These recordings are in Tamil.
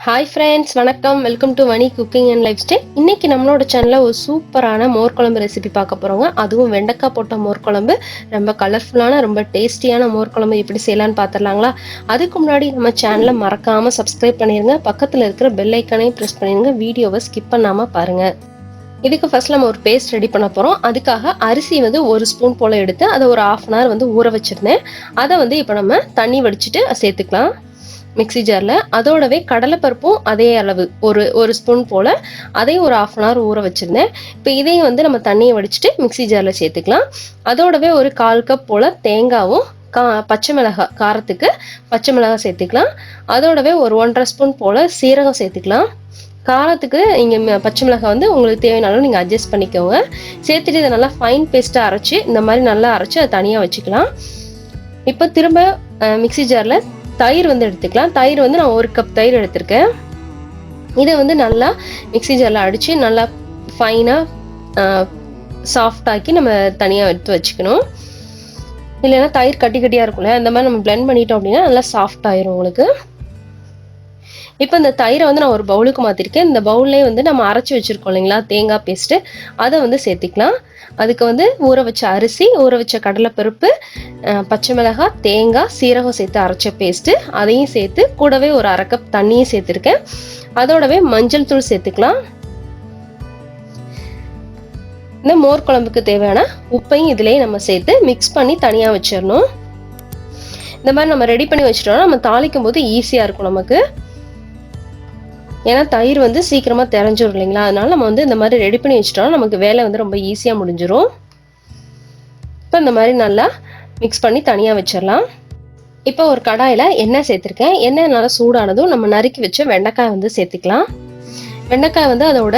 ஹாய் ஃப்ரெண்ட்ஸ், வணக்கம். Welcome to Vanni cooking and life style. இன்னைக்கு நம்மளோட சேனலில் ஒரு சூப்பரான மோர் குழம்பு ரெசிபி பார்க்க போகிறோங்க. அதுவும் வெண்டைக்காய் போட்ட மோர் குழம்பு. ரொம்ப கலர்ஃபுல்லான ரொம்ப டேஸ்டியான மோர் குழம்பு எப்படி செய்யலான்னு பார்த்துடலாங்களா? அதுக்கு முன்னாடி நம்ம சேனலை மறக்காமல் சப்ஸ்கிரைப் பண்ணிடுங்க. பக்கத்தில் இருக்கிற பெல் ஐக்கானையும் ப்ரெஸ் பண்ணிடுங்க. வீடியோவை ஸ்கிப் பண்ணாமல் பாருங்கள். இதுக்கு ஃபர்ஸ்ட் நம்ம ஒரு பேஸ்ட் ரெடி பண்ண போகிறோம். அதுக்காக அரிசி வந்து 1 ஸ்பூன் போல் எடுத்து அதை ஒரு 1/2 hour வந்து ஊற வச்சுருந்தேன். அதை வந்து இப்போ நம்ம தண்ணி வடிச்சிட்டு சேர்த்துக்கலாம் மிக்சி ஜாரில். அதோடவே கடலைப்பருப்பும் அதே அளவு ஒரு ஸ்பூன் போல் அதையும் ஒரு 1/2 hour ஊற வச்சுருந்தேன். இப்போ இதையும் வந்து நம்ம தண்ணியை வடிச்சிட்டு மிக்சி ஜாரில் சேர்த்துக்கலாம். அதோடவே ஒரு 1/4 கப் போல் தேங்காவும் பச்சை மிளகாய், காரத்துக்கு பச்சை மிளகாய் சேர்த்துக்கலாம். அதோடவே ஒரு 1.5 ஸ்பூன் போல் சீரகம் சேர்த்துக்கலாம். காரத்துக்கு இங்கே பச்சை மிளகாய் வந்து உங்களுக்கு தேவையான அளவு நீங்கள் அட்ஜஸ்ட் பண்ணிக்கோங்க. சேர்த்துட்டு இதை நல்லா ஃபைன் பேஸ்ட்டாக அரைச்சி இந்த மாதிரி நல்லா அரைச்சி அதை தனியாக வச்சுக்கலாம். இப்போ திரும்ப மிக்சி ஜாரில் தயிர் வந்து எடுத்துக்கலாம். தயிர் வந்து நான் 1 கப் தயிர் எடுத்திருக்கேன். இதை வந்து நல்லா மிக்சி ஜாரில் அடித்து நல்லா ஃபைனாக சாஃப்டாக்கி நம்ம தனியாக எடுத்து வச்சுக்கணும். இல்லைன்னா தயிர் கட்டி கட்டியாக இருக்கும்ல, அந்த மாதிரி நம்ம பிளெண்ட் பண்ணிட்டோம் அப்படின்னா நல்லா சாஃப்ட் ஆயிரும் உங்களுக்கு. இப்போ இந்த தயிரை வந்து நான் ஒரு பவுலுக்கு மாற்றிருக்கேன். இந்த பவுல்லே வந்து நம்ம அரைச்சி வச்சுருக்கோம் இல்லைங்களா தேங்காய் பேஸ்ட்டு, அதை வந்து சேர்த்திக்கலாம். அதுக்கு வந்து ஊற வச்ச அரிசி, ஊற வச்ச கடலைப்பருப்பு, பச்சை மிளகாய், தேங்காய், சீரகம் சேர்த்து அரைச்ச பேஸ்ட்டு, அதையும் சேர்த்து கூடவே ஒரு 1/2 கப் தண்ணியும் சேர்த்துருக்கேன். அதோடவே மஞ்சள் தூள் சேர்த்துக்கலாம். இந்த மோர் குழம்புக்கு தேவையான உப்பையும் இதிலேயே நம்ம சேர்த்து மிக்ஸ் பண்ணி தனியாக வச்சிடணும். இந்த மாதிரி நம்ம ரெடி பண்ணி வச்சிட்டோம்னா நம்ம தாளிக்கும் போது ஈஸியாக இருக்கும் நமக்கு. ஏன்னா தயிர் வந்து சீக்கிரமாக தெரிஞ்சிடும் இல்லைங்களா, அதனால நம்ம வந்து இந்த மாதிரி ரெடி பண்ணி வச்சிட்டோம்னா நமக்கு வேலை வந்து ரொம்ப ஈஸியாக முடிஞ்சிடும். இப்போ இந்த மாதிரி நல்லா மிக்ஸ் பண்ணி தனியாக வச்சிடலாம். இப்போ ஒரு கடாயில் எண்ணெய் சேர்த்துருக்கேன். எண்ணெய் நல்லா சூடானதும் நம்ம நறுக்கி வச்ச வெண்டைக்காய் வந்து சேர்த்துக்கலாம். வெண்டைக்காய் வந்து அதோட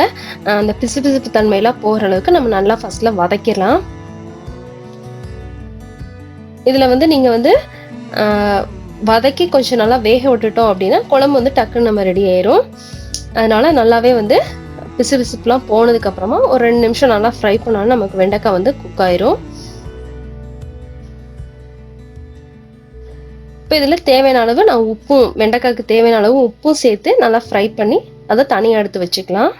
அந்த பிசுபிசுப்பு தன்மையெல்லாம் போகிற அளவுக்கு நம்ம நல்லா ஃபர்ஸ்ட்ல வதக்கிடலாம். இதில் வந்து நீங்கள் வந்து வதக்கி கொஞ்சம் நல்லா வேக விட்டுட்டோம் அப்படின்னா குழம்பு வந்து டக்குன்னு நம்ம ரெடி ஆயிரும். அதனால நல்லாவே வந்து பிசுபிசுப்புலாம் போனதுக்கு அப்புறமா ஒரு 2 நிமிஷம் நல்லா ஃப்ரை பண்ணாலும் நமக்கு வெண்டைக்காய் வந்து குக் ஆயிரும். இப்போ இதில் தேவையான அளவு நான் உப்பும், வெண்டைக்காய்க்கு தேவையான அளவு உப்பும் சேர்த்து நல்லா ஃப்ரை பண்ணி அதை தனியாக எடுத்து வச்சுக்கலாம்.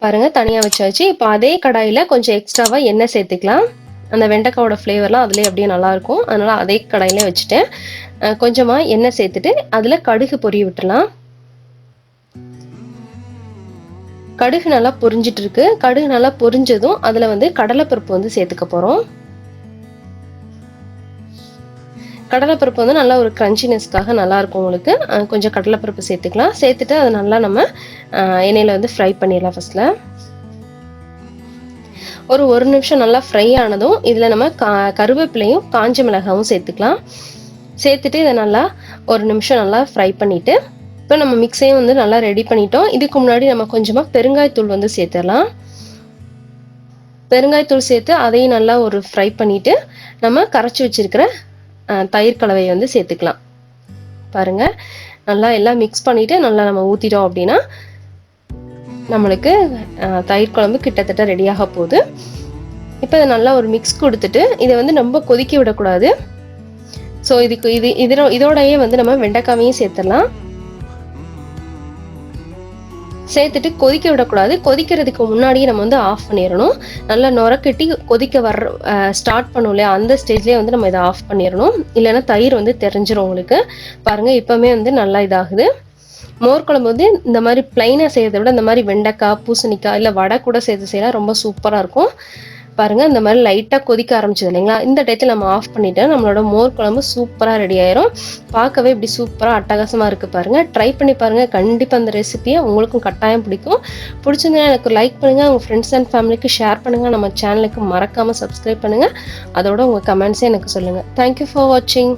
பாருங்க தனியாக வச்சாச்சு. இப்போ அதே கடாயில் கொஞ்சம் எக்ஸ்ட்ராவாக எண்ணெய் சேர்த்துக்கலாம். அந்த வெண்டைக்காயோட ஃப்ளேவர்லாம் அதுலேயே அப்படியே நல்லாயிருக்கும். அதனால் அதே கடாயிலே வச்சுட்டேன். கொஞ்சமாக எண்ணெய் சேர்த்துட்டு அதில் கடுகு பொரிய விட்டுலாம். கடுகு நல்லா பொரிஞ்சிட்டு இருக்கு. கடுகு நல்லா பொரிஞ்சதும் அதில் வந்து கடலைப்பருப்பு வந்து சேர்த்துக்க போகிறோம். கடலைப்பருப்பு வந்து நல்லா ஒரு கிரன்ச்சினஸ்க்காக நல்லாயிருக்கும் உங்களுக்கு. கொஞ்சம் கடலைப்பருப்பு சேர்த்துக்கலாம். சேர்த்துட்டு அதை நல்லா நம்ம எண்ணெயில் வந்து ஃப்ரை பண்ணிடலாம். ஃபர்ஸ்ட்டில் ஒரு நிமிஷம் நல்லா ஃப்ரை ஆனதும் இதில் நம்ம கருவேப்பிலையும் காஞ்ச மிளகாவும் சேர்த்துக்கலாம். சேர்த்துட்டு இதை நல்லா 1 நிமிஷம் நல்லா ஃப்ரை பண்ணிவிட்டு இப்போ நம்ம மிக்ஸையும் வந்து நல்லா ரெடி பண்ணிட்டோம். இதுக்கு முன்னாடி நம்ம கொஞ்சமாக பெருங்காயத்தூள் வந்து சேர்த்துடலாம். பெருங்காயத்தூள் சேர்த்து அதையும் நல்லா ஒரு ஃப்ரை பண்ணிவிட்டு நம்ம கரைச்சி வச்சிருக்கிற தயிர் கலவையை வந்து சேர்த்துக்கலாம். பாருங்கள் நல்லா எல்லாம் மிக்ஸ் பண்ணிவிட்டு நல்லா நம்ம ஊற்றிட்டோம் அப்படின்னா நம்மளுக்கு தயிர் குழம்பு கிட்டத்தட்ட ரெடியாக போகுது. இப்போ இதை நல்லா ஒரு மிக்ஸ் கொடுத்துட்டு இதை வந்து ரொம்ப கொதிக்க விடக்கூடாது. ஸோ இதோடையே வந்து நம்ம வெண்டைக்காவையும் சேர்த்துடலாம். சேர்த்துட்டு கொதிக்க விடக்கூடாது. கொதிக்கிறதுக்கு முன்னாடியே நம்ம வந்து ஆஃப் பண்ணிடணும். நல்லா நுரக்கட்டி கொதிக்க ஸ்டார்ட் பண்ணும் இல்லையா, அந்த ஸ்டேஜ்லேயே வந்து நம்ம இதை ஆஃப் பண்ணிடணும். இல்லைன்னா தயிர் வந்து தெரிஞ்சிடும் உங்களுக்கு. பாருங்கள் இப்போவுமே வந்து நல்லா இதாகுது. மோர் குழம்பு வந்து இந்த மாதிரி பிளைனாக செய்யறதை விட இந்த மாதிரி வெண்டைக்காய், பூசணிக்காய் இல்லை வடை கூட சேர்த்து செய்யலாம், ரொம்ப சூப்பராக இருக்கும். பாருங்கள் இந்த மாதிரி லைட்டாக கொதிக்க ஆரம்பிச்சது இல்லைங்களா, இந்த டயத்தில் நம்ம ஆஃப் பண்ணிவிட்டு நம்மளோட மோர் குழம்பு சூப்பராக ரெடி ஆயிரும். பார்க்கவே இப்படி சூப்பராக அட்டகாசமாக இருக்குது. பாருங்கள் ட்ரை பண்ணி பாருங்கள். கண்டிப்பாக அந்த ரெசிபியை உங்களுக்கும் கட்டாயம் பிடிக்கும். பிடிச்சிருந்தா எனக்கு லைக் பண்ணுங்கள், உங்கள் ஃப்ரெண்ட்ஸ் அண்ட் ஃபேமிலிக்கு ஷேர் பண்ணுங்கள். நம்ம சேனலுக்கு மறக்காமல் சப்ஸ்கிரைப் பண்ணுங்கள். அதோட உங்கள் கமெண்ட்ஸே எனக்கு சொல்லுங்கள். தேங்க்யூ ஃபார் வாட்சிங்.